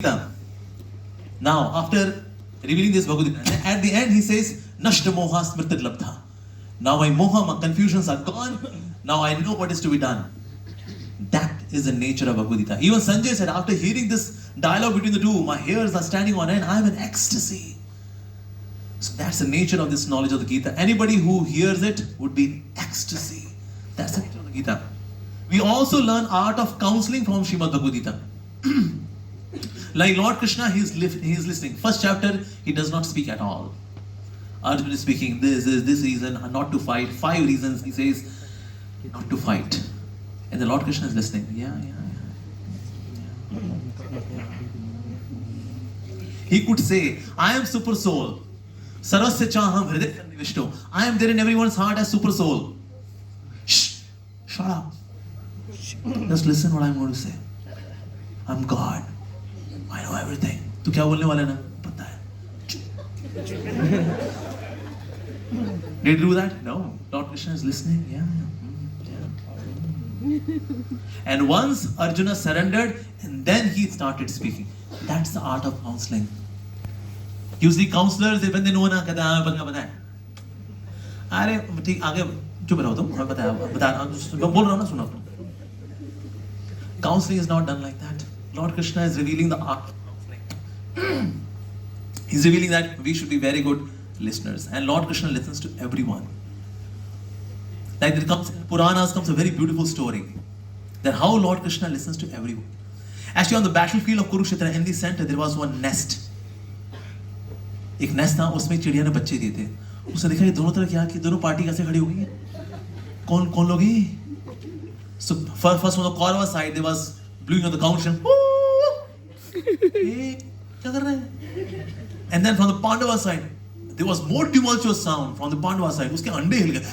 Gita. Now, after revealing this Bhagavad Gita, at the end he says, Nashta moha smritat labdha. Now my moha, my confusions are gone. Now I know what is to be done. That is the nature of Bhagavad Gita. Even Sanjay said, after hearing this dialogue between the two, my hairs are standing on end. I am in ecstasy. So that's the nature of this knowledge of the Gita. Anybody who hears it would be in ecstasy. That's the nature of the Gita. We also learn art of counseling from Srimad Bhagavad Gita. Like Lord Krishna, he is listening. First chapter, he does not speak at all. Arjuna is speaking, this reason, not to fight. 5 reasons, he says, not to fight. And the Lord Krishna is listening. Yeah. He could say, I am super soul. Sarasya chaham hriday sannivishto. I am there in everyone's heart as super soul. Shh, shut up. Just listen what I am going to say. I'm God. I know everything. तू क्या बोलने वाला है ना? पता है. Did you do that? No. Lord Krishna is listening. Yeah. And once Arjuna surrendered, and then he started speaking. That's the art of counseling. Usually counselors, when they know ना कहते हैं पता है. अरे ठीक आगे चुप रहो तुम बता मैं बोल रहा हूँ ना सुनो. Counseling is not done like that. Lord Krishna is revealing the art of counseling. He's revealing that we should be very good listeners. And Lord Krishna listens to everyone. Like there comes in Puranas comes a very beautiful story. That how Lord Krishna listens to everyone. Actually on the battlefield of Kurukshetra in the center there was one nest. एक nest था उसमें चिड़िया ने बच्चे दिए थे. उसने देखा ये दोनों तरह क्या कि दोनों पार्टी कैसे खड़ी हुई है. कौन लोग हैं? So first on the Kaurava side there was blowing on the conch and and then from the Pandava side there was more tumultuous sound from the Pandava side. उसके अंडे हिल गए.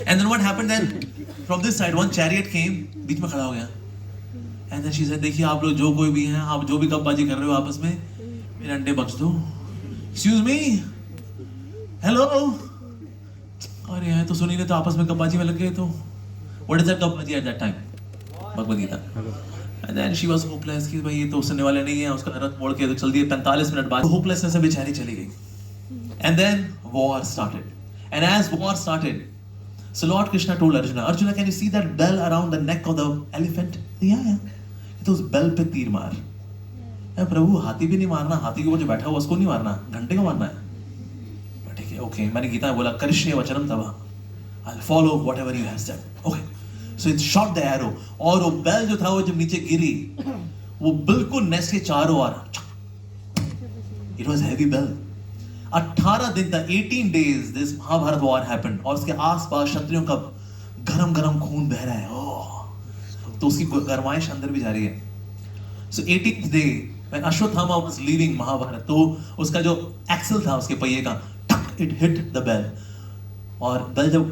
And then what happened then? From this side one chariot came, बीच में खड़ा हो गया. And then she said, देखिए आप लोग जो कोई भी हैं, आप जो भी गपबाजी कर रहे हो आपस में, मेरे अंडे बख्श दो. Excuse me? Hello? अरे यार तो सुनी नहीं तो आपस में गपबाजी में लग गए तो. What is that गपबाजी at that time? Bhagavad Gita. And then she was hopeless कि भाई ये तो सुनने वाले नहीं है. उसका रथ मोड़ के तो चल दिए 45 मिनट बाद. Hopelessness से बेचारी चली गई. And then war started. And as war started, so Lord Krishna told Arjuna, can you see that bell around the neck of the elephant? Yeah. तो उस बेल पे तीर मार. प्रभु हाथी भी नहीं मारना, हाथी के ऊपर जो बैठा हुआ उसको नहीं मारना, घंटे को मारना है. ठीक है, ओके. मैंने गीता में बोला करिष्ये वचनम तव. I'll follow whatever you have said. Okay. So it shot the arrow. और वो बेल जो था वो जब नीचे गिरी, वो बिल्कुल नेस्ट के चारों ओर. It was heavy bell. 18 दिन तक 18 days this Mahabharat war happened. और उसके आसपास क्षत्रियों का गरम खून बह रहा है. तो उसकी गरमाइश अंदर भी जा रही है. So 18th day when Ashwatthama was leaving Mahabharat, तो उसका जो एक्सल था उसके पहिए का, it hit the bell. और बेल जब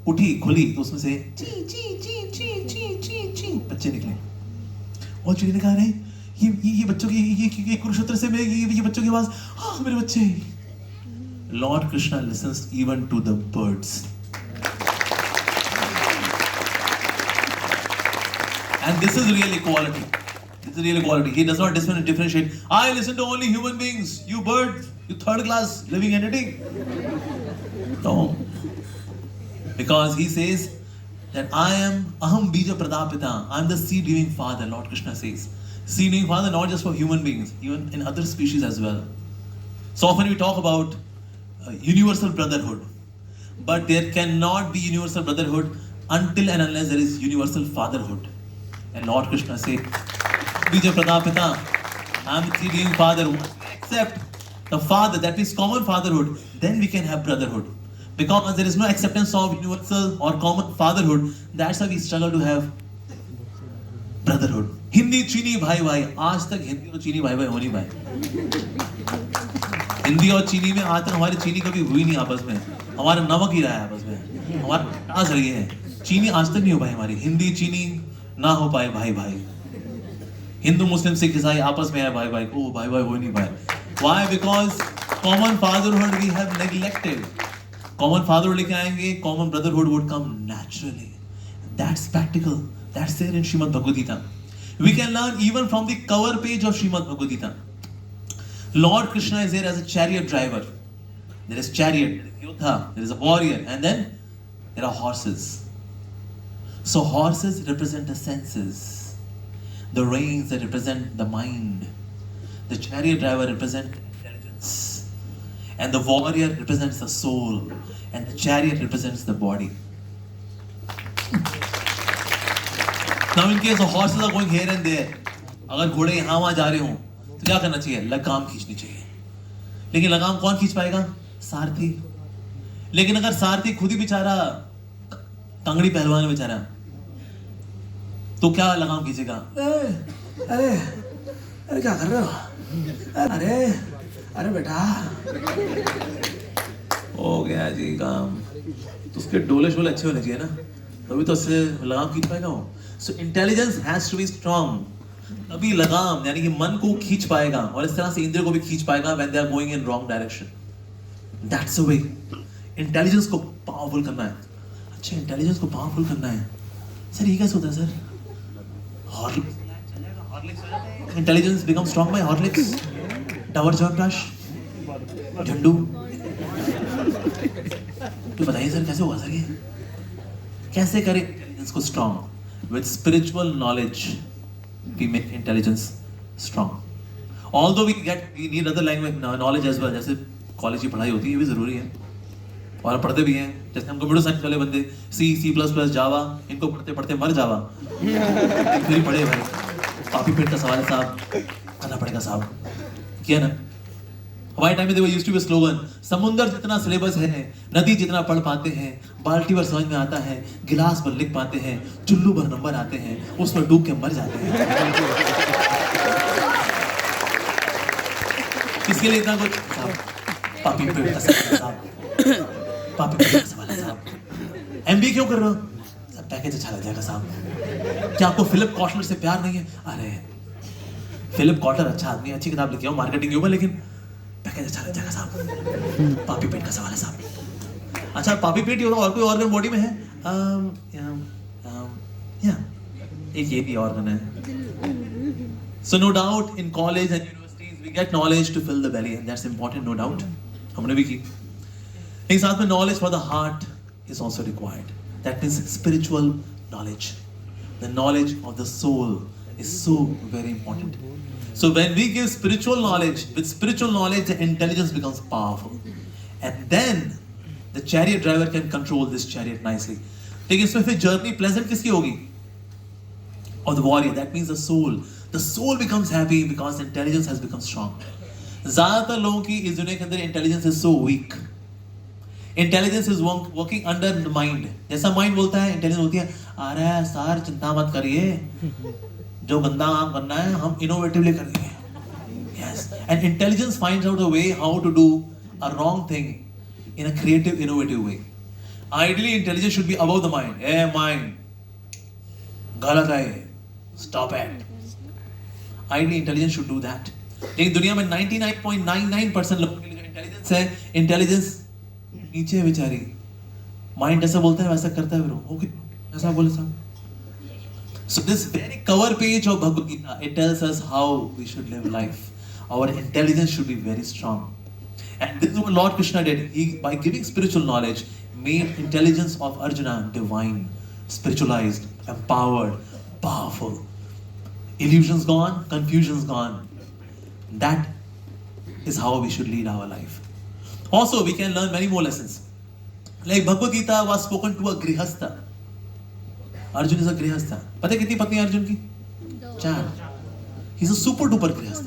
उठी खुली तो उसमें से ची बच्चे निकले. और चिड़ी ने कहा नहीं ये बच्चों की ये कुरुक्षेत्र से ये बच्चों की आवाज. हाँ मेरे बच्चे. Lord Krishna listens even to the birds. And this is real equality. He does not differentiate. I listen to only human beings. You birds, you third class living entity. No. Because he says that aham bija pradapita. I am the seed giving father, Lord Krishna says. Seed giving father not just for human beings, even in other species as well. So often we talk about universal brotherhood. But there cannot be universal brotherhood until and unless there is universal fatherhood. And Lord Krishna said, Bija Pradapita, I am the seed giving father. Except the father, that means common fatherhood, then we can have brotherhood. Because there is no acceptance of universal or common fatherhood, that's why we struggle to have brotherhood. Hindi चीनी भाई भाई, आज तक हिंदी और चीनी भाई भाई हो नहीं पाए. हिंदी और चीनी में आज तक हमारी चीनी कभी हुई नहीं आपस में. हमारा नमक ही रहा है आपस में. हमारा टास रही है. चीनी आज तक नहीं हो पाई हमारी. हिंदी चीनी ना हो पाए भाई. हिंदू मुस्लिम सिख ईसाई आपस में है भाई को भाई हो नहीं पाए. Why? Because common fatherhood we have neglected. Common fatherhood लेके आएंगे, common brotherhood would come naturally. That's practical. That's there in Srimad Bhagavad Gita. We can learn even from the cover page of Srimad Bhagavad Gita. Lord Krishna is there as a chariot driver. There is chariot, there is Yodha, there is a warrior, and then there are horses. So horses represent the senses. The reins that represent the mind. The chariot driver represents intelligence. And the warrior represents the soul. And the chariot represents the body. Now in case the horses are going here and there, अगर घोड़े यहाँ वहाँ जा रहे हो तो क्या करना चाहिए? लगाम खींचनी चाहिए. लेकिन लगाम कौन खींच पाएगा? सारथी. लेकिन अगर सारथी खुद ही बेचारा तंगड़ी पहलवान है बेचारा, तो क्या लगाम खींचेगा? अरे अरे क्या कर रहे हो? अरे अरे बेटा, हो गया जी काम. तो उसके डोले शोले अच्छे होने चाहिए ना, तभी तो उससे लगाम खींच पाएगा वो. So intelligence has to be strong. तभी लगाम यानी कि मन को खींच पाएगा और इस तरह से इंद्रियों को भी खींच पाएगा when they are going in wrong direction. That's the way. Intelligence को पावरफुल करना है. अच्छा, इंटेलिजेंस को पावरफुल करना है सर, ये कैसे होता है sir? Horlicks. Intelligence become strong by Horlicks, Dabur chyawanprash, Zandu. तो बताइए सर कैसे होगा सर? ये कैसे करें इंटेलिजेंस को strong? With spiritual knowledge we make intelligence strong. Although we need other language knowledge as well. जैसे कॉलेज की पढ़ाई होती है, ये भी जरूरी है और पढ़ते भी हैं. जैसे हम कंप्यूटर साइंस वाले बंदे C++, जावा, इनको पढ़ते पढ़ते मर जावा. फिर पढ़े भाई, पापी पेट का सवाल है साहब, करना पड़ेगा साहब, किया ना. हमारे टाइम में देखो यूज्ड टू बी स्लोगन, समुंदर जितना सिलेबस है, नदी जितना पढ़ पाते हैं, बाल्टी भर समझ में आता है, गिलास भर लिख पाते हैं, चुल्लू भर नंबर आते हैं, उसमें डूब के मर जाते हैं. किसके लिए इतना कुछ? पापी पेट का सवाल है साहब, पापी पेट का सवाल है साहब. MBA क्यों कर रहे हो? सब पैकेज अच्छा लग जाएगा साहब. क्या आपको फिलिप कॉटलर से प्यार नहीं है? अरे फिलिप कॉटलर अच्छा आदमी, अच्छी किताब लिखी है मार्केटिंग के ऊपर, लेकिन पैकेज अच्छा लग जाएगा साहब. पापी पेट का सवाल है साहब. अच्छा, पापी पेट ही होगा और कोई ऑर्गन बॉडी में है? एक ये भी ऑर्गन है. So no doubt in college and universities we get knowledge to fill the belly, and that's important, no doubt. हमने भी की. लेकिन साथ में knowledge for the heart is also required. That means spiritual knowledge. The knowledge of the soul is so very important. So when we give spiritual knowledge, with spiritual knowledge the intelligence becomes powerful, and then the chariot driver can control this chariot nicely. लेकिन इसमें फिर journey pleasant किसकी होगी? Of the warrior. That means the soul. The soul becomes happy because intelligence has become strong. ज़्यादातर लोगों की इस दुनिया के अंदर intelligence is so weak. Intelligence is working under the mind. जैसा mind बोलता है, intelligence बोलती है, अरे सर चिंता मत करिए, जो गंदा काम करना है हम इनोवेटिवली करेंगे. Yes. And intelligence finds out a way how to do a wrong thing in a creative, innovative way. Ideally, intelligence should be above the mind. Hey mind, गलत है, stop it. Ideally, intelligence should do that. लेकिन दुनिया में 99.99% लोगों के लिए जो intelligence है, इंटेलिजेंस नीचे है बेचारी. माइंड ऐसा बोलता है वैसा करता है, फिर ओके ऐसा बोले साहब. So this very cover page of Bhagavad Gita, it tells us how we should live life. Our intelligence should be very strong. And this is what Lord Krishna did. He, by giving spiritual knowledge, made intelligence of Arjuna divine, spiritualized, empowered, powerful. Illusions gone, confusions gone. That is how we should lead our life. Also, we can learn many more lessons. Like Bhagavad Gita was spoken to a grihastha. Arjun is a गृहस्थ. पता है कितनी पत्नी अर्जुन की? 4. He is a super duper गृहस्थ.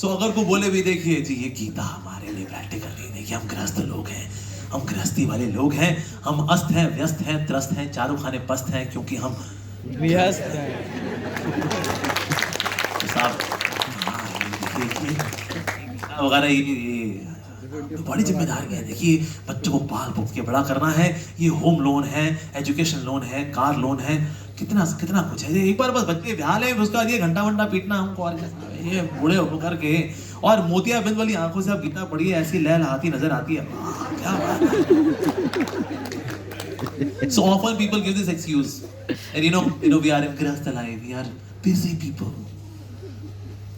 सो अगर को बोले भी देखिए जी ये गीता हमारे लिए प्रैक्टिकल नहीं, देखिए हम गृहस्थ लोग हैं, हम गृहस्थी वाले लोग हैं, हम अस्त हैं, व्यस्त हैं, त्रस्त हैं, चारों खाने पस्त हैं क्योंकि हम गृहस्थ हैं. साहब वगैरह ये तो बड़ी जिम्मेदारी है. देखिए बच्चों को पाल पोस के बड़ा करना है, ये होम लोन है, एजुकेशन लोन है, कार लोन है, कितना कितना कुछ है. एक बार बस बच्चे ब्याह ले, उसके बाद ये घंटा घंटा पीटना हमको, और ये बूढ़े होकर के, और मोतियाबिंद वाली आंखों से आप गीता पढ़िए, ऐसी लहलहाती नजर आती है. क्या बात है. So often people give this excuse, and we are in grihastha life, we are busy people.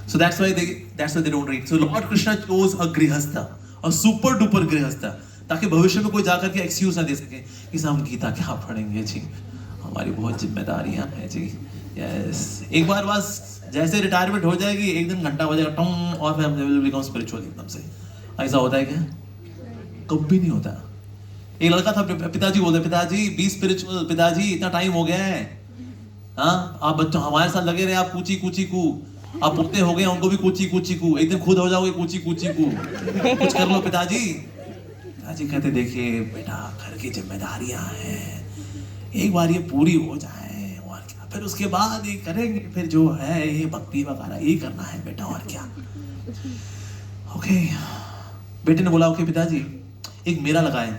So that's why they don't read. So Lord Krishna chose a grihastha, a super duper grihastha, ताकि भविष्य में कोई जाकर के excuse ना दे सके कि हम गीता क्या पढ़ेंगे जी, हमारी बहुत जिम्मेदारियां हैं जी. यस, एक बार बस जैसे रिटायरमेंट हो जाएगी, एक दिन घंटा बजेगा टोंग और फिर हम विल बिकम स्पिरिचुअल एकदम से. ऐसा होता है क्या? कभी नहीं होता. एक लड़का था, पिताजी बोलते, पिताजी बी स्पिरिचुअल, पिताजी इतना टाइम हो गया है, हाँ आप बच्चों हमारे साथ लगे रहे, आप कूची कूची कू, आप पोते हो गए उनको भी कूची कूची कू, एक दिन खुद हो जाओगे कूची कूची कू, कुछ कर लो पिताजी. पिताजी कहते, देखिए बेटा घर की जिम्मेदारियां हैं, एक बार ये पूरी हो जाए और क्या, फिर उसके बाद ये करेंगे, फिर जो है ये भक्ति वगैरह ये करना है बेटा, और क्या. ओके, बेटे ने बोला ओके पिताजी एक मेला लगाए,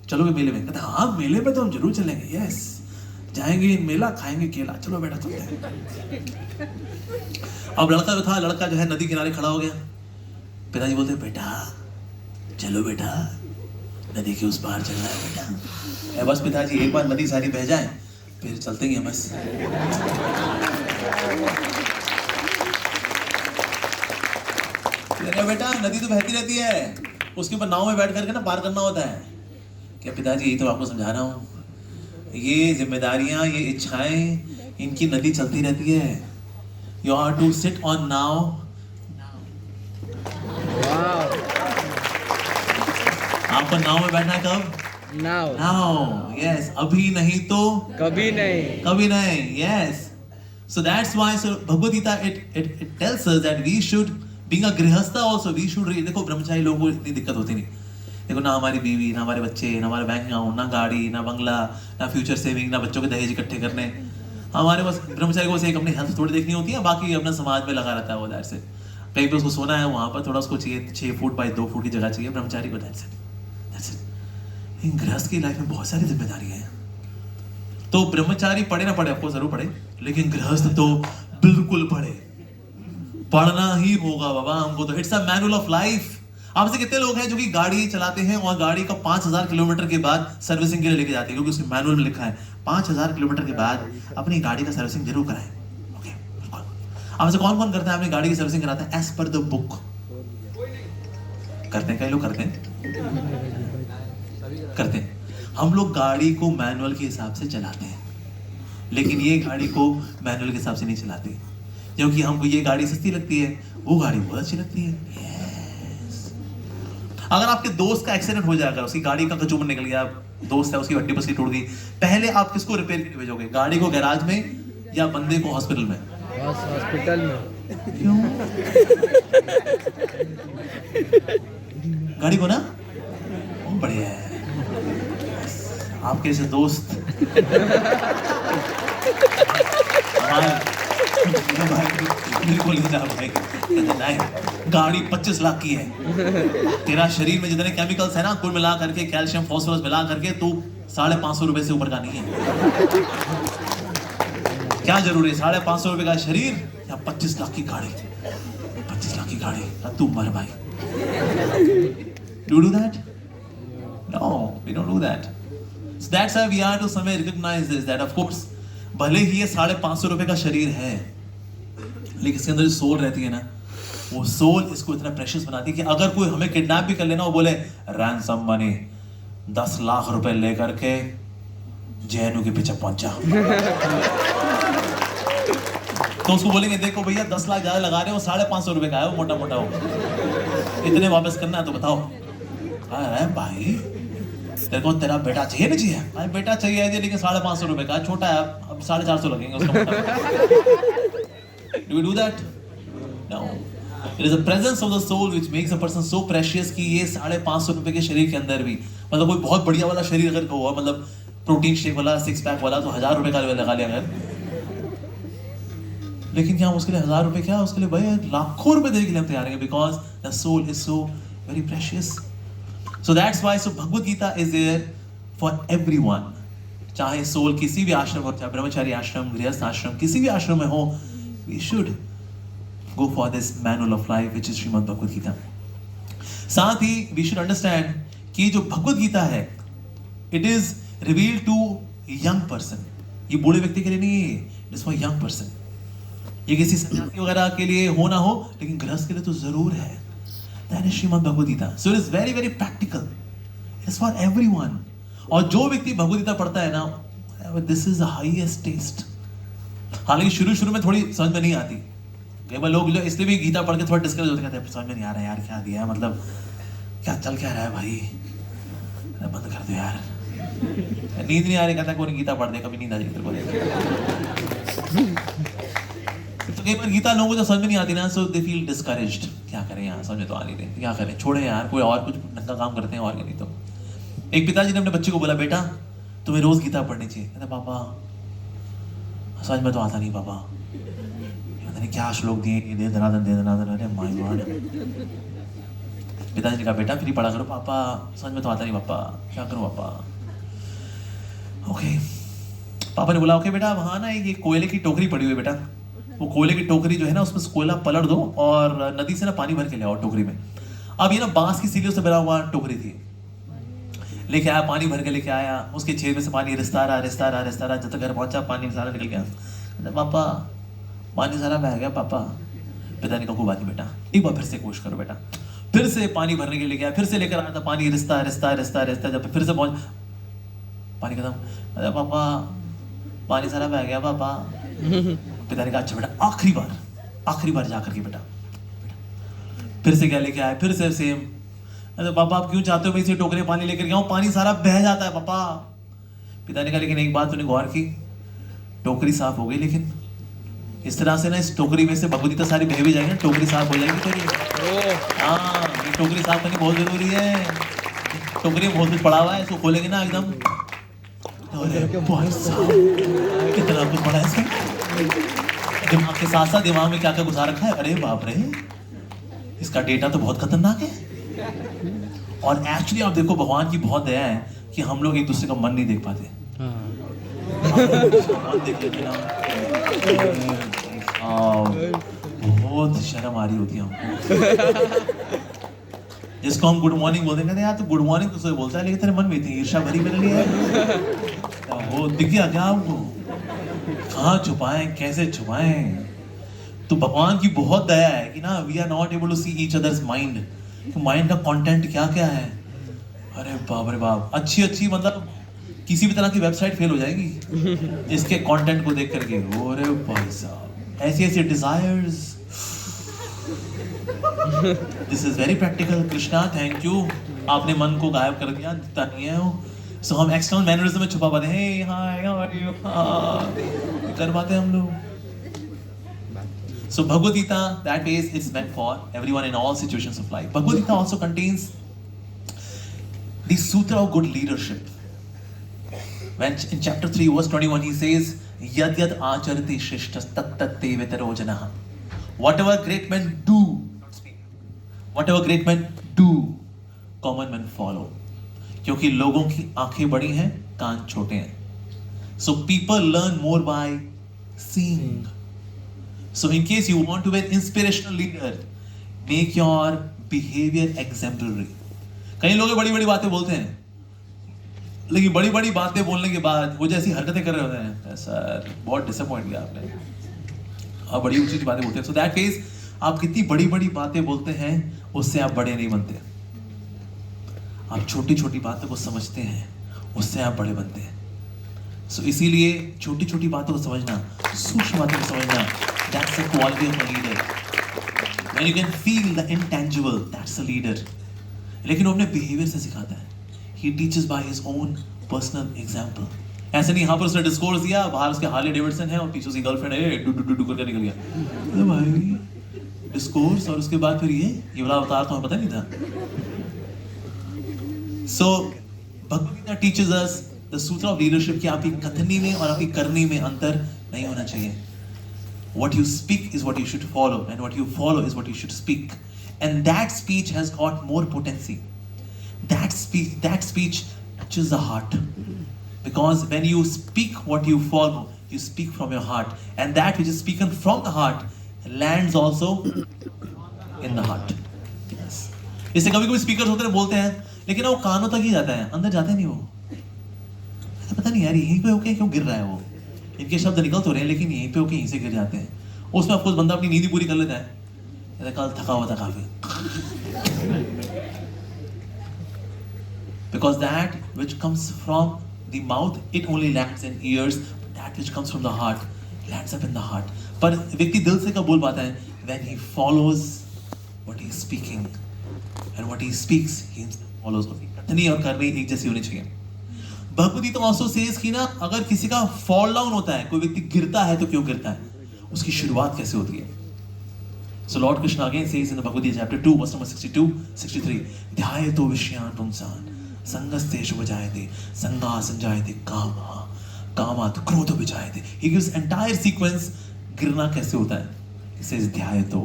चलोगे मेले में? कहते हाँ मेले में तो हम जरूर चलेंगे. यस, जाएंगे मेला, खाएंगे केला, चलो बेटा चलते हैं. अब लड़का जो है नदी किनारे खड़ा हो गया. पिताजी बोलते बेटा चलो बेटा, नदी के उस पार चलना है बेटा. बस पिताजी एक बार नदी सारी बह जाए फिर चलते ही हैं बस. अरे बेटा नदी तो बहती रहती है, उसके ऊपर नाव में बैठ करके ना पार करना होता है. क्या पिताजी यही तो आपको समझा रहा हूँ, ये जिम्मेदारियां, ये इच्छाएं, इनकी नदी चलती रहती है. You are to sit on नाव. आपको नाव में बैठना कब? नाउ. यस, अभी नहीं तो कभी नहीं. Yes, so that's why Bhagavad Gita it tells us that we should, being a grihastha also, we should read. देखो ब्रह्मचारी लोगों को इतनी दिक्कत होती नहीं. देखो ना हमारी बीवी, ना हमारे बच्चे, ना हमारे बैंक अकाउंट, ना गाड़ी, ना बंगला, ना फ्यूचर सेविंग, ना बच्चों के दहेज इकट्ठे करने. हमारे पास ब्रह्मचारी को एक अपनी हेल्थ थोड़ी देखनी होती है, बाकी अपना समाज में लगा रहता है वो. That's it. कहीं पे उसको सोना है, वहां पर थोड़ा उसको चाहिए 6 फुट बाय 2 फुट की जगह चाहिए ब्रह्मचारी को. That's it. गृहस्थ की लाइफ में बहुत सारी जिम्मेदारियां हैं. तो ब्रह्मचारी पढ़े ना पढ़े, आपको जरूर पढ़े, लेकिन गृहस्थ तो बिल्कुल पढ़े, पढ़ना ही होगा बाबा हमको. तो it's a manual of life. आपसे कितने लोग हैं जो कि गाड़ी चलाते हैं और गाड़ी का 5000 किलोमीटर के बाद सर्विसिंग के लिए लेके जाते हैं, क्योंकि उसके मैनुअल में लिखा है 5000 किलोमीटर के बाद अपनी गाड़ी का सर्विसिंग जरूर कराएं. ओके, आपसे कौन कौन करता है अपनी गाड़ी की सर्विसिंग कराता है एज पर द बुक? करते हैं, कई लोग करते हैं. हम लोग गाड़ी को मैनुअल के हिसाब से चलाते हैं, लेकिन ये गाड़ी को मैनुअल के हिसाब से नहीं चलाते, क्योंकि हमको ये गाड़ी सस्ती लगती है, वो गाड़ी बहुत अच्छी लगती है. yes. अगर आपके दोस्त का एक्सीडेंट हो जाएगा, उसकी गाड़ी का कचूमर निकल गया, दोस्त है उसकी हड्डी पसली टूट गई, पहले आप किसको रिपेयर के लिए भेजोगे? गाड़ी को गैराज में या बंदे को हॉस्पिटल में? हॉस्पिटल में. क्यों? गाड़ी को ना बढ़िया है. आपके ऐसे दोस्त गाड़ी 25 लाख की है, तेरा शरीर में जितने केमिकल्स है ना कुल मिला करके, कैल्शियम फास्फोरस मिला करके, तू 550 रुपए से ऊपर का नहीं है. क्या जरूरी है 550 रुपए का शरीर या 25 लाख की गाड़ी? 25 लाख की गाड़ी, तू मर भाई. Do you do that? No, we don't do that. So that's why we are to somewhere recognize this, that of course भले ही ये 550 रुपए का शरीर है, लेकिन इसके अंदर जो सोल रहती है ना, वो सोल इसको इतना प्रेशियस बनाती है कि अगर कोई हमें किडनैप भी कर लेना, वो बोले रैंसम मनी 10 लाख रुपए लेकर के जेएनयू के पीछे पहुंचा, तो उसको बोलेंगे देखो भैया 10 लाख ज्यादा लगा रहे हो, 550 रुपए का है वो, मोटा मोटा हो, इतने वापस करना है तो बताओ. अरे भाई तेरे को तेरा बेटा चाहिए ना? चाहिए भाई, बेटा चाहिए जी, लेकिन 550 रुपए का, छोटा है, अब 450 लगेंगे उसका. Do we do that? No. It is the presence of the soul which makes a person so precious कि ये 550 रुपए के शरीर के अंदर भी, मतलब कोई बहुत बढ़िया वाला शरीर अगर हुआ, मतलब प्रोटीन शेक वाला, 6 पैक वाला, तो 1000 रुपए का लगा लिया अगर, लेकिन क्या उसके लिए 1000 रुपए, क्या उसके लिए भाई लाखों रुपए देने के लिए हम तैयार हैं, because the soul is so very precious. So that's why Bhagavad Gita is there for everyone. चाहे सोल किसी भी आश्रम हो, चाहे ब्रह्मचारी आश्रम, गृहस्थ आश्रम, किसी भी आश्रम में हो, we should go for this manual of life which is Srimad Bhagavad Gita. साथ ही we should understand कि जो भगवद गीता है, it is reveal to young person, ये बूढ़े व्यक्ति के लिए नहीं है, इट्स फॉर यंग पर्सन। ये किसी सन्यासी वगैरह के लिए हो ना हो, लेकिन गृहस्थ के लिए तो जरूर है। That is Shrimad Bhagavad Gita. So it is very very practical, it is for everyone. और जो व्यक्ति भगवद गीता पढ़ता है ना, this is the highest test. हालांकि शुरू शुरू में थोड़ी समझ में नहीं आती, कई बार लोग इसलिए भी गीता पढ़ के थोड़ा डिस्करेज होते, कहते हैं समझ में नहीं आ रहा है यार, क्या दिया है, मतलब क्या चल क्या रहा है भाई, बंद कर दो यार, नींद नहीं आ रही, कहता है कोई गीता पढ़ दे, कभी नींद आ जाएगी तेरे को। तो कई बार गीता लोगों को जो समझ में नहीं आती ना, सो दे फील डिस्करेज्ड, क्या करें यार, समझ में तो आ नहीं रही, क्या करें, छोड़े यार, कोई और कुछ ढंग का काम करते हैं और क्या। नहीं तो एक पिताजी ने अपने बच्चे को बोला, बेटा तुम्हें रोज गीता पढ़नी चाहिए। कहता पापा समझ में तो आता नहीं पापा, पता नहीं क्या श्लोक दिए, दे धनाधन दे धनाधन, अरे माय गॉड। पिताजी ने कहा बेटा फिर ही पढ़ा करो। पापा समझ में तो आता नहीं पापा, क्या करूं पापा। ओके, पापा ने बोला ओके बेटा, वहां ना एक कोयले की टोकरी पड़ी हुई है बेटा, वो कोयले की टोकरी जो है ना, उसमें कोयला पलट दो और नदी से ना पानी भर के ले आओ टोकरी में। अब ये ना बांस की सीढ़ियों से बना हुआ टोकरी थी, लेके आया, पानी भर के लेके आया, उसके छेद में से पानी रिसता रहा, जब तक घर पहुंचा पानी सारा निकल गया। पापा पानी सारा बह गया पापा। पिता ने कहा कोई बात नहीं बेटा, एक बार फिर से कोशिश करो बेटा। फिर से पानी भरने के लिए गया, फिर से लेकर आया था, पानी रिसता जब फिर से पहुंच, पानी खत्म। अरे पापा पानी सारा बह गया पापा। पिता ने कहा अच्छा बेटा आखिरी बार जा करके बेटा। फिर से क्या लेके आए, फिर से सेम। अरे पापा आप क्यों चाहते हो मैं इसे टोकरे पानी लेकर गया हूँ, पानी सारा बह जाता है पापा। पिता ने कहा लेकिन एक बात तूने गौर की, टोकरी साफ हो गई, लेकिन इस तरह से ना इस टोकरी में से भगवद गीता सारी बह भी जाएगी, टोकरी साफ हो जाएगी तेरी। हाँ, ये टोकरी साफ करनी बहुत जरूरी है। टोकरी में बहुत कुछ पड़ा हुआ है, इसको खोलेंगे ना एकदम, अरे भाई साहब कितना कुछ पड़ा है इसमें। दिमाग के साथ साथ दिमाग में क्या क्या घुसा रखा है, अरे बाप रे, इसका डेटा तो बहुत खतरनाक है। और एक्चुअली आप देखो भगवान की बहुत दया है कि हम लोग एक दूसरे का मन नहीं देख पाते। बहुत शर्म आ रही होती है हमको। जिसको हम गुड मॉर्निंग बोलते हैं, यार तो गुड मॉर्निंग तो सोए बोलता है, लेकिन तेरे मन में इतनी ईर्ष्या भरी मेरे लिए वो दिख गया क्या आपको? कहाँ छुपाएं, कैसे छुपाएं? तो भगवान की बहुत दया है कि ना we are not able to see each others mind, तो माइंड का कंटेंट क्या क्या है। अरे बाप रे बाप, अच्छी मतलब किसी भी तरह की वेबसाइट फेल हो जाएगी इसके कंटेंट को देख करके। अरे भाई साहब, ऐसी desires. This is very practical. Krishna thank you, आपने मन को गायब कर दिया, दिखता नहीं है वो। सो हम एक्सटर्नल मैनरिज्म में छुपा पाते हैं, कर पाते हैं हम लोग। So Bhagavad Gita, that is, it's meant for everyone in all situations of life. Bhagavad Gita also contains the Sutra of Good Leadership. When in chapter 3 verse 21 he says, Yad yad acharati shrishtas tat tat te vetaro janaha. Whatever great men do, common men follow. क्योंकि लोगों की आंखें बड़ी हैं, कान छोटे हैं. So people learn more by seeing. So in case you want to be an inspirational leader, make your behavior exemplary. कई लोग बड़ी बड़ी बातें बोलते हैं, लेकिन बड़ी बड़ी बातें बोलने के बाद वो जैसी हरकतें कर रहे होते हैं, सर बहुत डिसअपॉइंट किया आपने, आप बड़ी ऊंची बातें बोलते हैं। So that case, आप कितनी बड़ी बड़ी बातें बोलते हैं, उससे आप बड़े नहीं बनते। आप छोटी छोटी बातों को समझते हैं, उससे आप बड़े बनते हैं। So इसीलिए छोटी छोटी बातों को समझना, सूक्ष्म बातों को समझना, that's the quality of a leader. When you can feel the intangible, that's a leader. लेकिन वो अपने बिहेवियर से सिखाता है। He teaches by his own personal example. ऐसे नहीं यहाँ पर उसने डिस्कोर्स दिया, बाहर उसके हार्ले डेविडसन है और पीछे उसकी गर्लफ्रेंड है, डू करके निकल गया। अरे भाई डिस्कोर्स, और उसके बाद फिर ये वाला अवतार तो हमें पता नहीं था। So Bhagavad Gita teaches us the sutra of leadership कि आपकी कथनी में और आपकी करनी में अंतर नहीं होना चाहिए। What you speak is what you should follow, and what you follow is what you should speak. And that speech has got more potency. That speech touches the heart. Because when you speak what you follow, you speak from your heart. And that which is spoken from the heart lands also in the heart. Yes. इससे कभी-कभी speakers होते हैं, बोलते हैं, लेकिन वो कानों तक ही जाता है, अंदर जाता नहीं वो। तो पता नहीं यार यहीं पे होके क्यों गिर रहा है वो, इनके शब्द निकल तो रहे हैं लेकिन यहीं पे होके यहीं से गिर जाते हैं। उसमें ऑफकोर्स बंदा अपनी नींद ही पूरी कर लेता है, कल थका हुआ था काफी। Because that which comes from the mouth, it only lands in ears, but that which comes from the heart lands up in the heart. पर व्यक्ति दिल से कब बोल पाता है? When he follows what he is speaking, and what he speaks, he follows. कथनी और करनी एक जैसी होनी चाहिए। भगवद गीता also says कि ना अगर किसी का fall down होता है, कोई व्यक्ति गिरता है तो क्यों गिरता है? उसकी शुरुआत कैसे होती है? So Lord Krishna again says in the Bhagavad Gita chapter 2 verse number 62, 63, ध्यायतो विषयान् पुंसान् संगस्तेषु विजायते संगा संजायते कामः कामात् क्रोधो विजायते। He gives entire sequence गिरना कैसे होता है। He says ध्यायतो।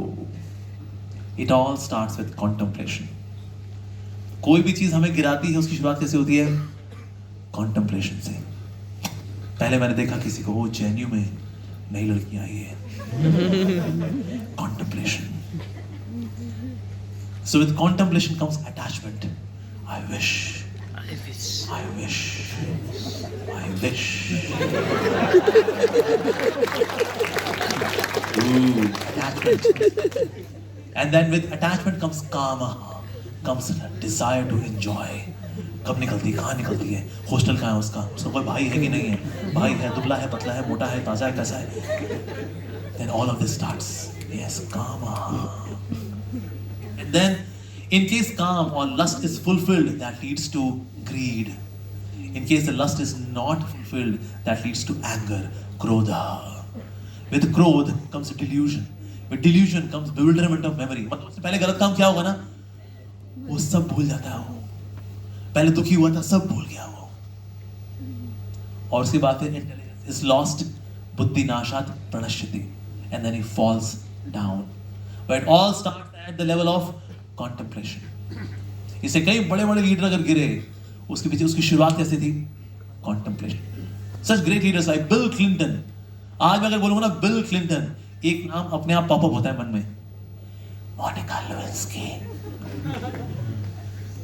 It all starts with contemplation. कोई भी चीज हमें गिराती है उसकी शुरुआत कैसे होती है? Contemplation से। पहले मैंने देखा किसी को, वो जेएनयू में नई लड़की आई है। Contemplation. So with contemplation comes attachment. I wish. I wish. I wish. I wish. Ooh, attachment. And then with attachment comes kama, comes desire to enjoy. कब निकलती है, कहाँ निकलती है, हॉस्टल कहाँ है उसका, उसका कोई भाई है कि नहीं है, भाई है, दुबला है, पतला है, मोटा है, ताजा है, कैसा है। Then all of this starts. Yes, kama. And then, in case calm or lust is fulfilled, that leads to greed. In case the lust is not fulfilled, that leads to anger, krodha. With krodh comes delusion. With delusion comes bewilderment of memory. मतलब उससे पहले गलत काम क्या होगा ना, वो सब भूल जाता है वो। पहले दुखी हुआ था, सब भूल गया वो। और उसके बाद फिर intelligence is lost, बुद्धि नाशात् प्रणश्यति, and then he falls down. But it all starts at the level of contemplation. इससे कई बड़े-बड़े लीडर अगर गिरे, उसके पीछे उसकी शुरुआत कैसे थी? Contemplation. Such great leaders like Bill Clinton. आज मैं अगर बोलूँगा ना Bill Clinton, एक नाम अपने आप पॉपअप होता है मन में, मोनिका लेविंस्की।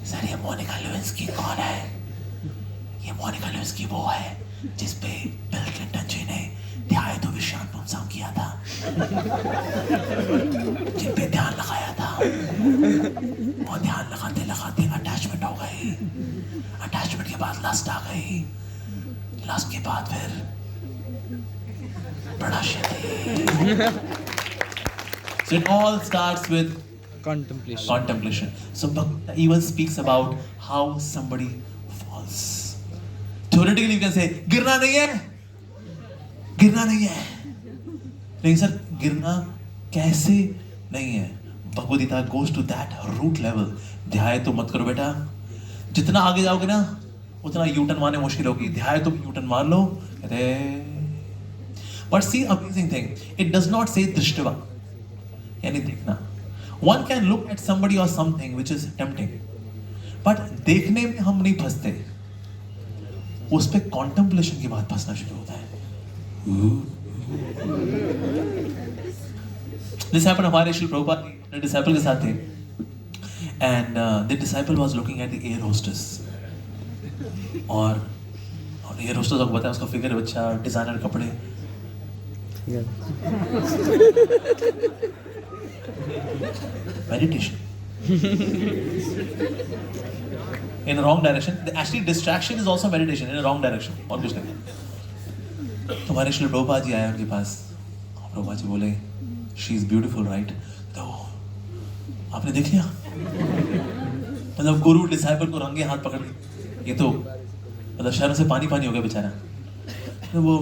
सर ये मोनिका लेविंस्की कौन है? ये मोनिका लेविंस्की वो है जिसपे बिल क्लिंटन जी ने ध्यायतो विषयान् पुंसान् किया था, जिन पे ध्यान लगाया था, वो ध्यान लगाते लगाते अटैचमेंट हो गई, अटैचमेंट के बाद लस्ट आ गई, लस्ट के बाद फिर प्रणश्यति। So it all starts with contemplation. Contemplation. So Bhakti even speaks about how somebody falls. Theoretically you can say गिरना नहीं है, गिरना नहीं है, लेकिन सर गिरना कैसे नहीं है? Bhagavad Gita goes to that root level. ध्याय तो मत करो बेटा, जितना आगे जाओगे ना उतना यूटर्न मारने मुश्किल होगी। ध्याय तो यूटर्न मार लो, अरे। But see amazing thing, it does not say दृष्टवा, यानी देखना। One can look at somebody or something which is tempting, but देखने में हम नहीं फंसते, उस पे contemplation के बाद फंसना शुरू होता है। This happened हमारे श्री प्रभुपाद अपने डिसाइपल के साथ थे, and the disciple was looking at the air hostess, और air hostess आपको पता है उसका फिगर अच्छा, डिजाइनर कपड़े, meditation in a wrong direction. Actually distraction is also meditation in a wrong direction, और कुछ नहीं। तुम्हारे श्री प्रभुपाद जी आए उनके पास, प्रभुपाद जी बोले she is beautiful right? तो आपने देख लिया, मतलब गुरु डिसाइपल को रंगे हाथ पकड़ के, ये तो मतलब शर्म से पानी पानी हो गया बेचारा। तो वो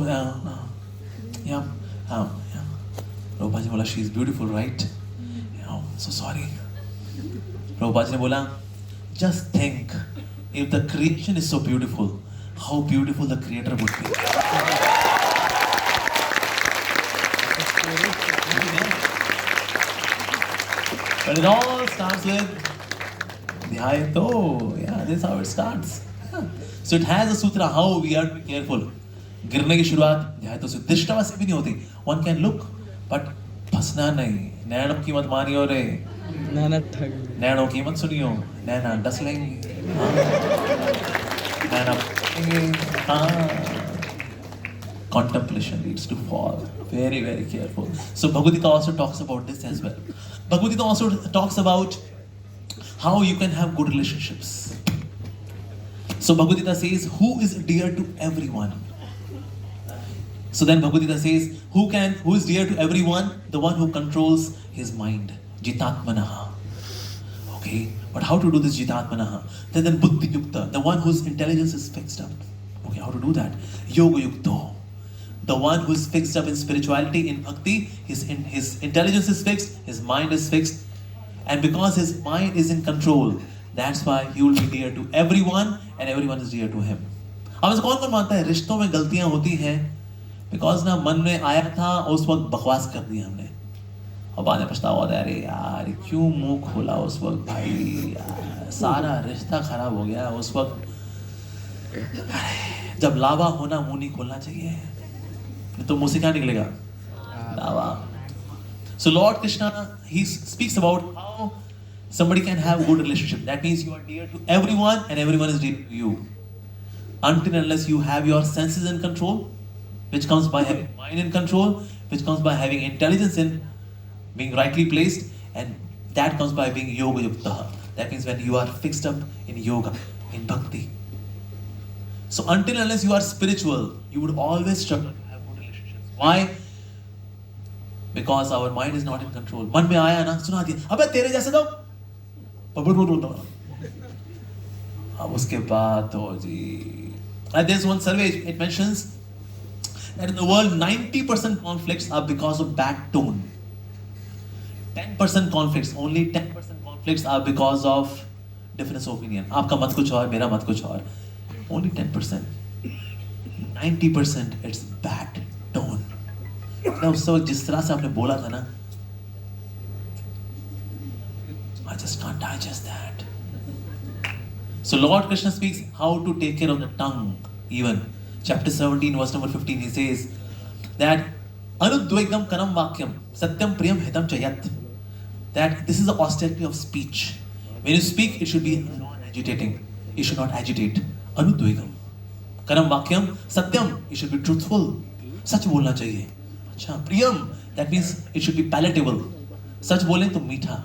प्रभुपाद जी बोला she is beautiful right? So sorry. Prabhupada ji ने बोला just think if the creation is so beautiful, how beautiful the creator would be. But it all starts with ध्यायतो. Yeah, this is how it starts. So it has a sutra how we are to be careful. गिरने की शुरुआत ध्यायतो से, दृष्टवा से भी नहीं होती। One can look, but फंसना नहीं। नैनों की मत मानियो रे, नैनों की मत सुनियो, नैना डस लेंगी, नैना Contemplation leads to fall. Very, very careful. So Bhagavad Gita also talks about this as well. Bhagavad Gita also talks about how you can have good relationships. So Bhagavad Gita says, who is dear to everyone? So then Bhagavad Gita says, who is dear to everyone? The one who controls his mind. Jitatmanaha. Okay, but how to do this Jitatmanaha? Then Buddhi Yukta, the one whose intelligence is fixed up. Okay, how to do that? Yoga Yukto, the one who is fixed up in spirituality, in bhakti, his intelligence is fixed, his mind is fixed, and because his mind is in control, that's why he will be dear to everyone and everyone is dear to him. अब ऐसा कौन मानता है रिश्तों में गलतियां होती हैं? बिकॉज ना मन में आया था उस वक्त बकवास कर दिया हमने और बाद में पछतावा होता है, अरे यार क्यों मुंह खोला उस वक्त भाई, यार सारा रिश्ता खराब हो गया उस वक्त. जब लावा होना मुंह नहीं खोलना चाहिए, तो मुंह से क्या निकलेगा? लावा. So Lord Krishna, he speaks about how somebody can have a good relationship. That means you are dear to everyone and everyone is dear to you. Until and unless you have your senses in control, which comes by having mind in control, which comes by having intelligence in being rightly placed, and that comes by being yoga yukta. That means when you are fixed up in yoga, in bhakti. So until and unless you are spiritual, you would always struggle to have good relationships. Why? Because our mind is not in control. मन में आया ना, सुना दिया, अबे तेरे जैसे तो पबड़ बोलता हूँ. अब उसके बाद तो जी. And there's one survey, it mentions that in the world 90% conflicts are because of bad tone. 10% conflicts, only 10% conflicts are because of difference of opinion. आपका मत कुछ और, मेरा मत कुछ और. Only 10%. 90% it's bad tone. ना उस वक्त जिस तरह से आपने बोला था ना, I just can't digest that. So Lord Krishna speaks how to take care of the tongue. Even chapter 17 verse number 15 he says that anudvaigam kanam vakyam satyam priyam hitam chayat. That this is the austerity of speech. When you speak, it should be non-agitating. You should not agitate. Anudvaigam kanam vakyam satyam. You should be truthful. सच बोलना चाहिए. अच्छा, प्रियम, that means it should be palatable. सच बोलें तो मीठा,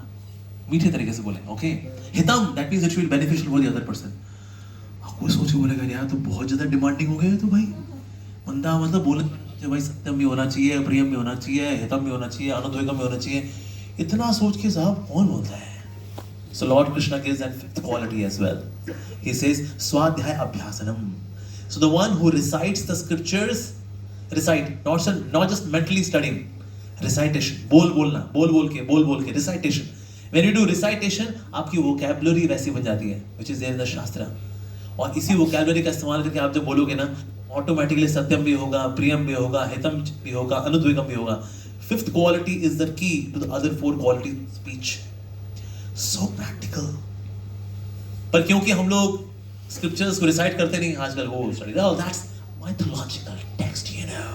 मीठे तरीके से बोलें. Okay. हितम, that means it should be beneficial for the other person. कोई सोच के बोलेगा यार तो बहुत ज्यादा डिमांडिंग हो गया तो भाई बंदा मतलब बोले भाई सत्यम भी होना चाहिए, प्रियम भी होना चाहिए, हितम भी होना चाहिए, अनुद्वेगम भी होना चाहिए. इतना सोच के साहब कौन बोलता है? So Lord Krishna gives that fifth quality as well. He says swadhyaya abhyasanam. So the one who recites the scriptures, recite, not just mentally studying, recitation, बोल बोल के recitation. When you do recitation, आपकी vocabulary वैसी बन जाती है, which is there in the shastra. और इसी vocabulary का इस्तेमाल करके आप जब बोलोगे ना, automatically सत्यम भी होगा, प्रियम भी होगा, हितम भी होगा, अनुद्वेगम भी होगा. Fifth quality is the key to the other four qualities of speech. So practical. पर क्योंकि हम लोग scriptures को recite करते नहीं आजकल, वो study, oh that's mythological text, you know.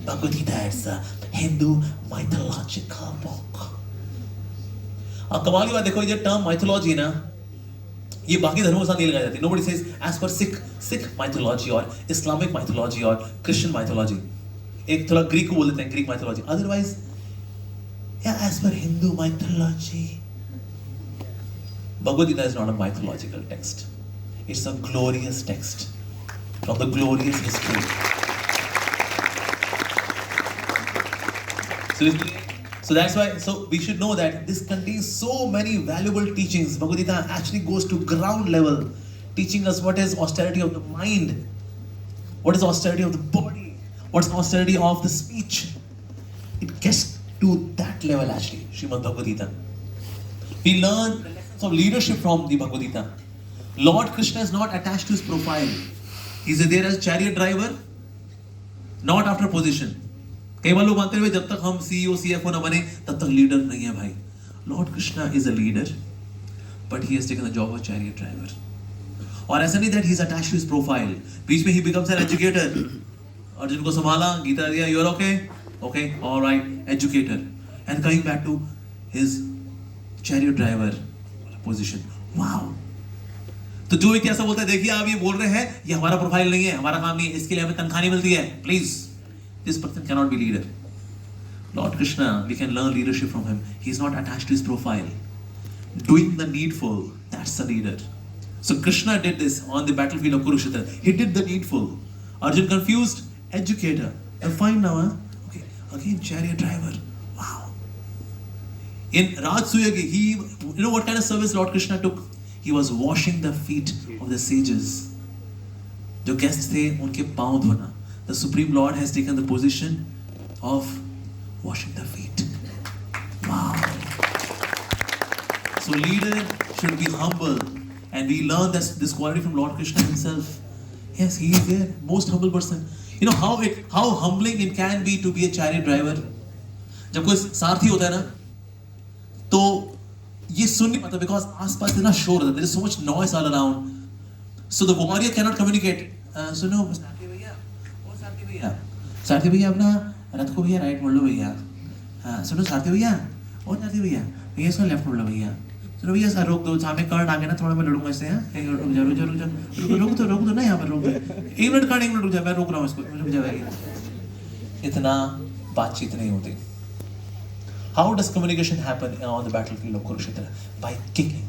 Bhagavad Gita is a Hindu mythological book. अब कमाल की बात देखो, ये term mythology ना, ये बाकी धर्मों के साथ नहीं लगाई जाती. Nobody says as per Sikh mythology or Islamic mythology or Christian mythology. एक थोड़ा ग्रीक को बोल देते हैं, Greek mythology. Otherwise, yeah, as per Hindu mythology. Bhagavad Gita is not a mythological text. It's a glorious text from the glorious history. So that's why, so we should know that this contains so many valuable teachings. Bhagavad Gita actually goes to ground level, teaching us what is austerity of the mind, what is austerity of the body, what's austerity of the speech. It gets to that level actually, Srimad Bhagavad Gita. We learn the lessons of leadership from the Bhagavad Gita. Lord Krishna is not attached to his profile. He's there as chariot driver, not after position. कई बार लोग मानते हैं जब तक हम CEO, CFO ना बने तब तक लीडर नहीं है भाई. Lord Krishna is a leader, but he has taken the job of chariot driver. और ऐसा नहीं that he is attached to his profile. बीच में he becomes an educator. Arjun को संभाला, गीता दिया, you're okay, okay, all right, educator, and coming back to his chariot driver position. Wow. तो जो व्यक्ति ऐसा बोलता है, देखिए आप ये बोल रहे हैं, ये हमारा प्रोफाइल नहीं है, हमारा काम नहीं है, इसके लिए हमें तनख्वाह नहीं मिलती है, please, this person can not be leader. Lord Krishna, we can learn leadership from him. He is not attached to his profile. Doing the needful, that's the leader. So Krishna did this on the battlefield of Kurukshetra. He did the needful. Arjun confused, educator. And fine now, huh? Okay, again chariot driver. Wow. In Rajsuyagi, you know what kind of service Lord Krishna took? He was washing the feet of the sages. जो guests थे, उनके पाँव धोना. The Supreme Lord has taken the position of washing the feet. Wow. So leader should be humble, and we learn this quality from Lord Krishna himself. Yes, he is there, most humble person. You know how humbling it can be to be a chariot driver. जब कोई सारथी होता है ना, तो ये सुन नहीं पाता because आसपास इतना शोर होता है. There is so much noise all around. So the warrior cannot communicate. सुनो सारथी भैया अपना रथ को भैया राइट मोड़ लो भैया. हाँ सुनो सारथी भैया, और सारथी भैया भैया इसको लेफ्ट मोड़ लो भैया. सुनो भैया सर रोक दो, सामने कर्ड आ गया ना, थोड़ा मैं लड़ूंगा इससे. रुक दो ना, यहाँ पर रोक दो. 1 मिनट कर्ड, 1 मिनट रुक जाए, मैं रोक रहा हूँ इसको, रुक जाएगा. इतना बातचीत नहीं होती. How does communication happen on the battlefield of Kurukshetra? By kicking.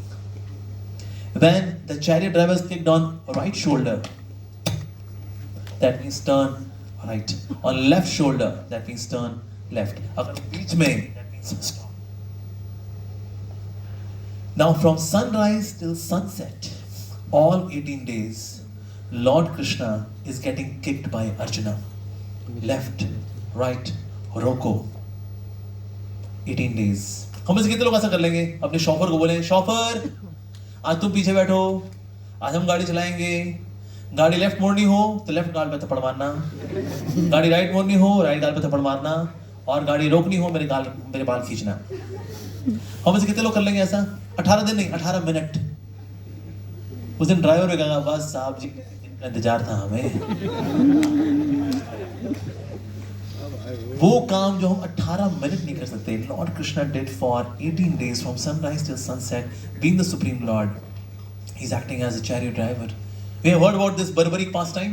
When the chariot drivers kicked on right shoulder, that means turn right. On left shoulder, that means turn left. अगर बीच में, that means stop. Now from sunrise till sunset, all 18 days, Lord Krishna is getting kicked by Arjuna. Left, right, roko. 18 days. हम से कितने लोग ऐसा कर लेंगे? अपने शॉफर को बोले, शॉफर आज तुम पीछे बैठो, आज हम गाड़ी चलाएंगे. गाड़ी लेफ्ट मोड़नी हो तो लेफ्ट गाल पे थप्पड़ मारना, गाड़ी राइट मोड़नी हो राइट गाल पे थप्पड़ मारना, और गाड़ी रोकनी हो मेरे बाल खींचना. हम से कितने लोग कर लेंगे ऐसा? 18 दिन नहीं, 18 मिनट. उस दिन ड्राइवर ने कहा, बस साहब जी इनका इंतजार था हमें. वो काम जो हम 18 मिनट नहीं कर सकते, Lord Krishna did for 18 days from sunrise till sunset. Being the supreme lord, he's acting as a chariot driver. We have heard about this barbaric pastime,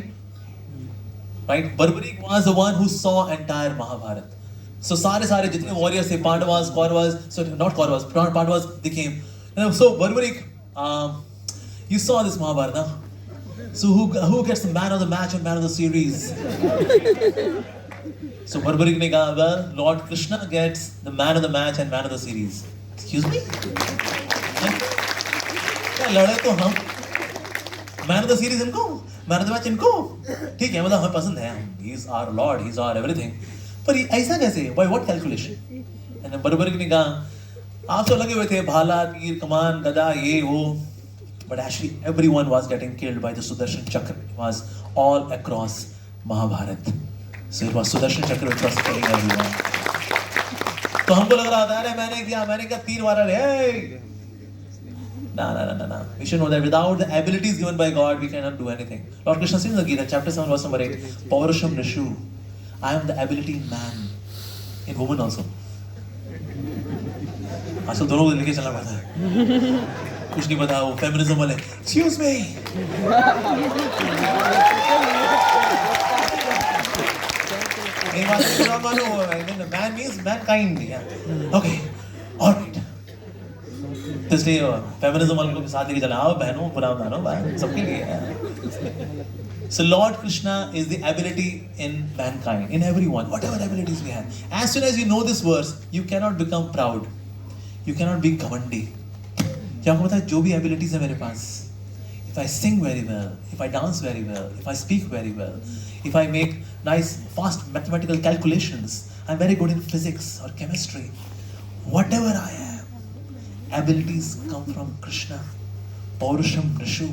right? Barbaric was the one who saw entire Mahabharata. So सारे जितने warriors थे, Pandavas, Kauravas, so not Kauravas, Pandavas they came. So barbaric, you saw this Mahabharata. So who gets the man of the match and man of the series? So barbaric ने कहा, well, Lord Krishna gets the man of the match and man of the series. Excuse me? क्या लड़े तो हम? Man of the series इनको, man of the match इनको. ठीक है, मतलब हमें पसंद है, he is our lord, he is our everything. पर ऐसा कैसे? By what calculation? And Barbarik ने कहा, आप तो लगे हुए थे भाला, तीर, कमान, गदा, ये वो, but actually everyone was getting killed by the Sudarshan Chakra. It was all across Mahabharata. So it was Sudarshan Chakra which was killing everyone. तो हमको लग रहा था, अरे मैंने क्या तीर मारा रे. No. We should know that without the abilities given by God, we cannot do anything. Lord Krishna says in the Gita, chapter 7, verse number 8, Paurusham Nishu. I am the ability in man, in woman also. आजकल दोनों को लेके चलना पड़ता है. कुछ नहीं पता, वो फेमिनिज्म वाले. Excuse me. नहीं मानो, man means mankind. Okay, all right. तो इसलिए फेमिनिज्म वालों को साथ लेके चला, आओ बहनों, बुरा मानो, सबके लिए है. So Lord Krishna is the ability in mankind, in everyone, whatever abilities we have. As soon as you know this verse, you cannot become proud, you cannot be घमंडी. क्या आपको पता है, जो भी abilities है मेरे पास, if I sing very well, if I dance very well, if I speak very well, if I make nice fast mathematical calculations, I'm very good in physics or chemistry, whatever I am, abilities come from Krishna. Paurusham Nishu.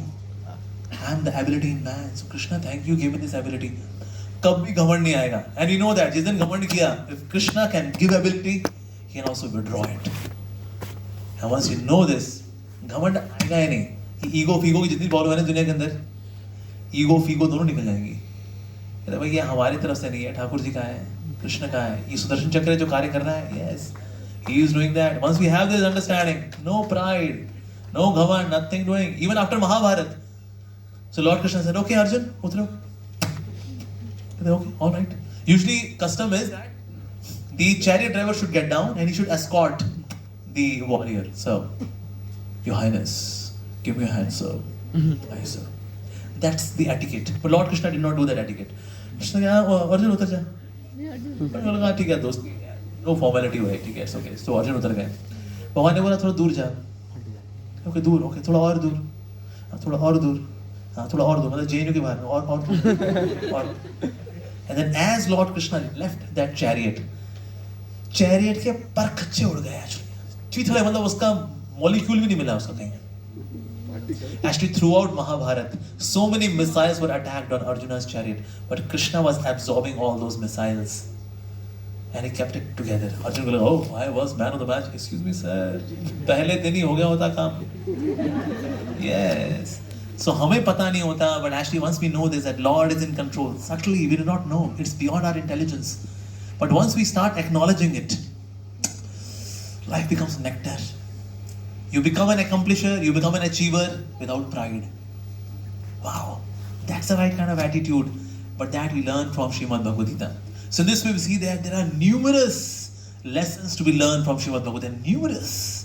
I am the ability in man. So Krishna, thank you, give me this ability. कभी घमंड नहीं आएगा. And you know that जिस दिन घमंड किया, if Krishna can give ability, he can also withdraw it. And once you know this, घमंड आएगा ही नहीं. ईगो फीगो की जितनी प्रॉब्लम है ना दुनिया के अंदर, ईगो फीगो दोनों निकल जाएंगी. कहते भाई ये हमारी तरफ से नहीं है, ठाकुर जी का है, कृष्ण का है. ये सुदर्शन चक्र जो कार्य कर रहा है, yes, he is doing that. Once we have this understanding, no pride, no घमंड, nothing doing. Even after Mahabharata, So Lord Krishna said, okay Arjun, utro. Okay, all right. Usually custom is that the chariot driver should get down and he should escort the warrior. So, Your Highness, give me your hand, sir. Aye, sir. That's the etiquette. But Lord Krishna did not do that etiquette. Krishna कहा अर्जुन उतर जा. मैंने बोला ठीक है दोस्त, no formality हुआ है, ठीक है, it's okay. So अर्जुन उतर गए. भगवान ने बोला थोड़ा दूर जा. Okay दूर, okay थोड़ा और दूर, थोड़ा और दूर, थोड़ा और दूर, मतलब जेएनयू के बाहर और दूर, और. And then as Lord Krishna left that chariot के पर खच्चे उड़ गए actually. चीथड़े मतलब उसका molecule भी नहीं मिला उसका कहीं. Actually throughout Mahabharata, so many missiles were attacked on Arjuna's chariot, but Krishna was absorbing all those missiles. And he kept it together. Arjun को लगा, oh, I was man of the match. Excuse me, sir. पहले दिन ही हो गया होता काम. Yes. So हमें पता नहीं होता, but actually once we know this, that Lord is in control. Subtly, we do not know. It's beyond our intelligence. But once we start acknowledging it, life becomes nectar. You become an accomplisher, you become an achiever without pride. Wow, that's the right kind of attitude. But that we learn from Srimad Bhagavad Gita. So in this way we see that there are numerous lessons to be learned from Srimad Bhagavad Gita. Numerous.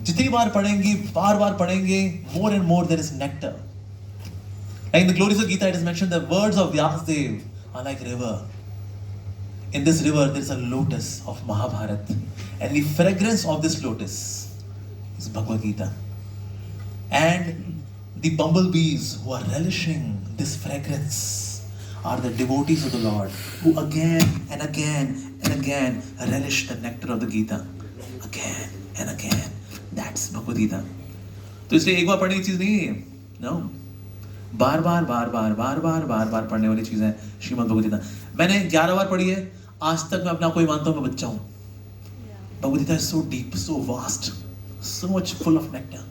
जितनी बार पढ़ेंगे, बार-बार पढ़ेंगे, more and more there is nectar. Like in the glories of Gita, it is mentioned the words of Vyasadeva are like river. In this river there is a lotus of Mahabharata, and the fragrance of this lotus is Bhagavad Gita. And the bumblebees who are relishing this fragrance are the devotees of the Lord, who again and again and again relish the nectar of the Gita. Again and again. That's Bhagavad Gita. तो इसलिए एक बार पढ़ने की चीज नहीं है, no. बार बार पढ़ने वाली चीज है श्रीमद् भगवद गीता. मैंने 11 बार पढ़ी है, आज तक मैं अपना कोई मानता हूँ मैं बच्चा हूँ. Bhagavad Gita is so deep, so vast, so much full of nectar.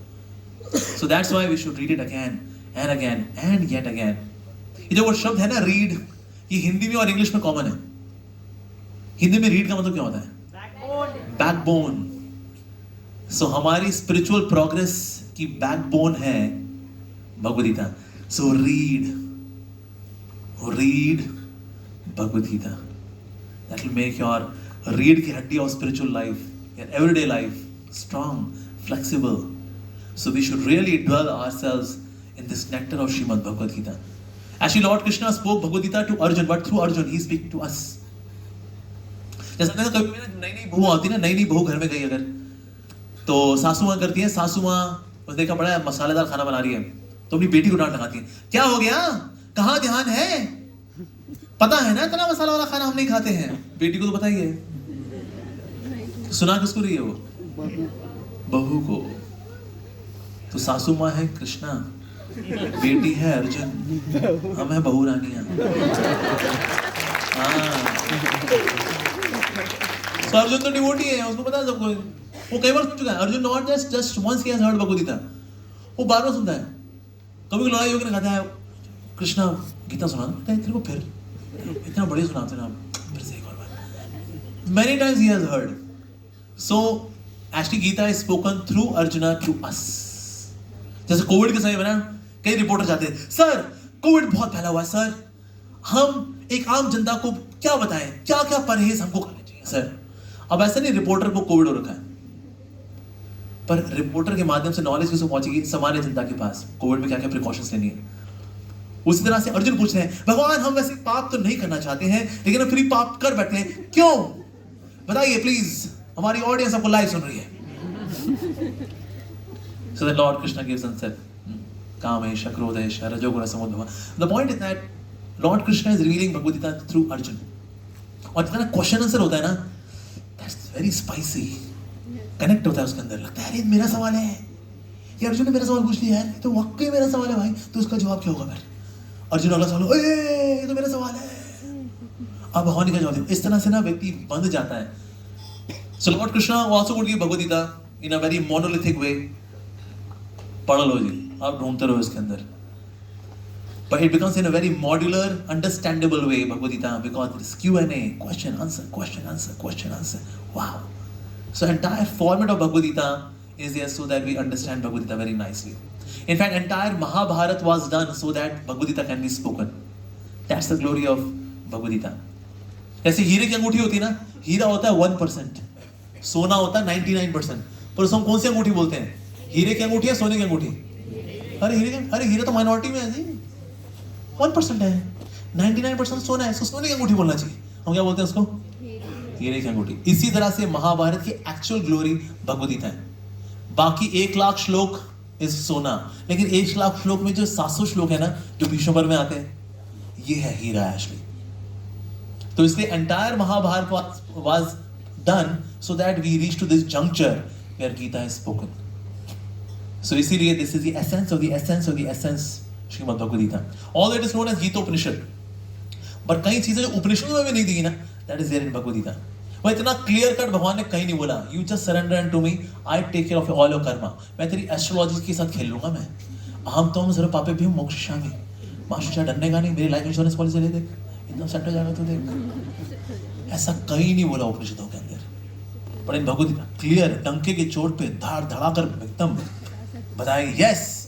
So that's why we should read it again and again and yet again. ये जो वो शब्द है ना read, ये हिंदी में और इंग्लिश में कॉमन है. हिंदी में read का मतलब क्या होता है? Backbone. So हमारी spiritual progress की backbone है Bhagavad Gita. So read Bhagavad Gita. That will make your read की हड्डी of spiritual life, your everyday life strong, flexible. So we should really dwell ourselves in this nectar of Srimad Bhagavad Gita. Actually, Lord Krishna spoke Bhagavad Gita to Arjun, but through Arjun he speaks to us. जैसा कहते हैं कभी नई बहू आती है ना, नई बहू घर में गई अगर, तो सासू माँ करती है, सासू माँ उसने देखा बड़ा मसालेदार खाना बना रही है, तो अपनी बेटी को डांट लगाती है, क्या हो गया, कहाँ ध्यान है, पता है ना इतना मसाला वाला खाना हम नहीं खाते हैं. बेटी को तो बताइए, सुना किसको रही है वो? बहू को. तो सासू माँ है कृष्णा, बेटी है अर्जुन, हम है बहू रानियां. तो अर्जुन तो डिवोटी है, उसको पता है सबको. वो कई बार सुन चुका है. Arjun not just once he has heard Bhagavad Gita, वो बार बार सुनता है. कभी लड़ाई होकर कहता है कृष्णा गीता सुना दो, तेरे को फिर इतना बढ़िया सुनाते ना, फिर से एक और बार. Many times he has heard. So actually Gita is spoken through Arjuna to us. जैसे कोविड के समय में ना कई रिपोर्टर जाते हैं, सर कोविड बहुत फैला हुआ है सर, हम एक आम जनता को क्या बताएं, क्या क्या परहेज हमको करने चाहिए सर. अब ऐसा नहीं रिपोर्टर को कोविड हो रखा है, पर रिपोर्टर के माध्यम से नॉलेज किसको पहुंचेगी? सामान्य जनता के पास कोविड में क्या क्या प्रिकॉशंस लेनी है. उसी तरह से अर्जुन पूछ रहे हैं, भगवान हम वैसे पाप तो नहीं करना चाहते हैं, लेकिन हम फिर पाप कर बैठते हैं, क्यों बताइए प्लीज, हमारी ऑडियंस आपको लाइव सुन रही है. So then Lord Krishna gives answer. Kamesha, Krodesha, Rajoguna, Samudbhava. The point is that Lord Krishna is revealing Bhagavad Gita through Arjun. और जितना क्वेश्चन आंसर होता है ना, that's very spicy. कनेक्ट होता है उसके अंदर, लगता है ये मेरा सवाल है, ये अर्जुन ने मेरा सवाल पूछ लिया है, तो वाकई मेरा सवाल है भाई, तो उसका जवाब क्या होगा फिर? अर्जुन अगला सवाल, ये तो मेरा सवाल है, अब भगवान का जवाब. इस तरह से ना व्यक्ति बंध जाता है. So Lord Krishna also would give Bhagavad Gita in a very monolithic way. पढ़ लो जी, आप ढूंढते रहो इसके अंदर. But it becomes in a very modular, understandable way, Bhagavad Gita, because it is Q&A, question, answer. Wow. So entire format of Bhagavad Gita is there so that we understand Bhagavad Gita very nicely. In fact, entire Mahabharata was done so that Bhagavad Gita can be spoken. That's the glory of Bhagavad Gita. जैसे हीरे की अंगूठी होती है ना, हीरा होता है 1%, सोना होता है 99%, पर उसको हम कौन सी अंगूठी बोलते हैं? हीरे की अंगूठी या सोने की अंगूठी? अरे हीरा तो माइनॉरिटी में है जी, 1% है, 99% सोना है, इसको सोने की अंगूठी बोलना चाहिए। हम क्या बोलते हैं उसको? हीरे की अंगूठी। इसी तरह से महाभारत की एक्चुअल ग्लोरी भगवद गीता है। बाकी 1,00,000 श्लोक इज सोना, लेकिन 1,00,000 श्लोक में जो 700 श्लोक है ना, जो भीष्म में आते हैं, ये है हीरा एक्चुअली। तो इसलिए entire Mahabharata was done so that we reach to this juncture where Gita is spoken. So इसीलिए this is the essence of the essence of the essence Shrimad Bhagavad Gita. All that is known as Gita Upanishad. पर कई चीजें जो उपनिषदों में नहीं दी ना, that is there in Bhagavad Gita. वो इतना क्लियर कट भगवान ने कहीं नहीं बोला, you just surrender and to me, I take care of all your karma. मैं तेरी एस्ट्रोलॉजी के साथ खेल लूंगा, मैं हम तो सर्व पापे भी मोक्षयिष्यामि मां शुचि डरने का नहीं, मेरी लाइफ इंश्योरेंस पॉलिसी ले देख, एकदम सेट हो जाएगा तू देख। ऐसा कहीं नहीं बोला उपनिषदों के अंदर, पर इन भगवद गीता क्लियर डंके की चोट पे धाड़ धड़ाकर एकदम बताएंगे, यस